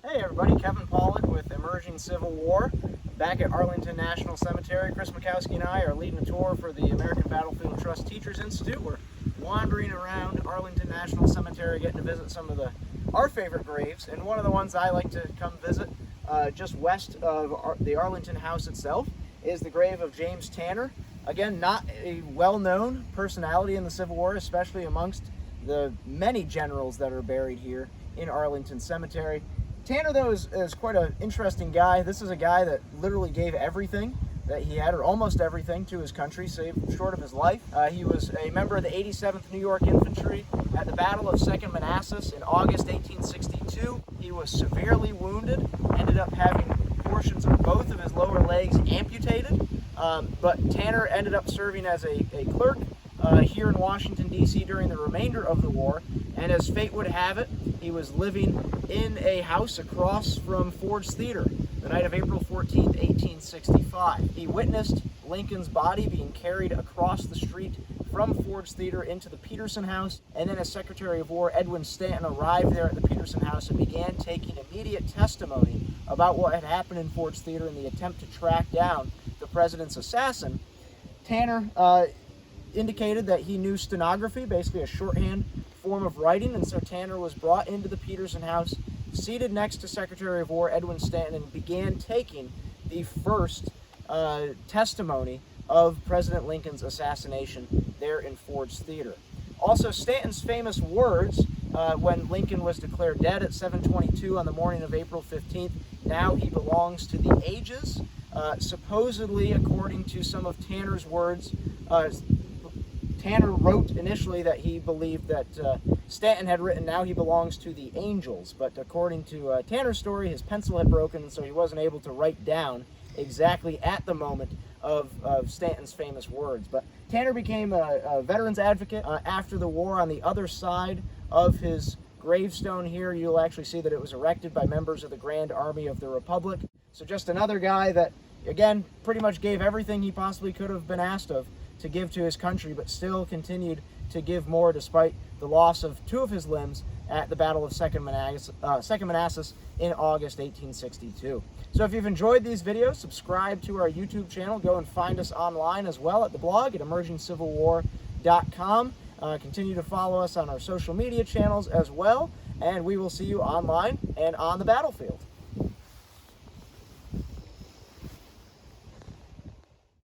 Hey everybody, Kevin Pawlak with Emerging Civil War, back at Arlington National Cemetery. Chris Mikowski and I are leading a tour for the American Battlefield Trust Teachers Institute. We're wandering around Arlington National Cemetery, getting to visit some of our favorite graves, and one of the ones I like to come visit just west of the Arlington House itself is the grave of James Tanner. Again, not a well-known personality in the Civil War, especially amongst the many generals that are buried here in Arlington Cemetery. Tanner, though, is quite an interesting guy. This is a guy that literally gave everything that he had, or almost everything, to his country, save short of his life. He was a member of the 87th New York Infantry at the Battle of Second Manassas in August 1862. He was severely wounded, ended up having portions of both of his lower legs amputated, but Tanner ended up serving as a clerk here in Washington, D.C. during the remainder of the war, and as fate would have it, he was living in a house across from Ford's Theater the night of April 14, 1865. He witnessed Lincoln's body being carried across the street from Ford's Theater into the Peterson House, and then as Secretary of War Edwin Stanton arrived there at the Peterson House and began taking immediate testimony about what had happened in Ford's Theater in the attempt to track down the president's assassin. Tanner indicated that he knew stenography, basically a shorthand form of writing, and so Tanner was brought into the Peterson House, seated next to Secretary of War Edwin Stanton, and began taking the first testimony of President Lincoln's assassination there in Ford's Theater. Also, Stanton's famous words when Lincoln was declared dead at 7:22 on the morning of April 15th, "Now he belongs to the ages." Supposedly, according to some of Tanner's words, Tanner wrote initially that he believed that Stanton had written, "Now he belongs to the angels," but according to Tanner's story, his pencil had broken, and so he wasn't able to write down exactly at the moment of Stanton's famous words. But Tanner became a veterans advocate after the war. On the other side of his gravestone here, you'll actually see that it was erected by members of the Grand Army of the Republic. So just another guy that, again, pretty much gave everything he possibly could have been asked of to give to his country, but still continued to give more despite the loss of two of his limbs at the Battle of Second Manassas in August 1862. So if you've enjoyed these videos, subscribe to our YouTube channel. Go and find us online as well at the blog at emergingcivilwar.com. Continue to follow us on our social media channels as well, and we will see you online and on the battlefield.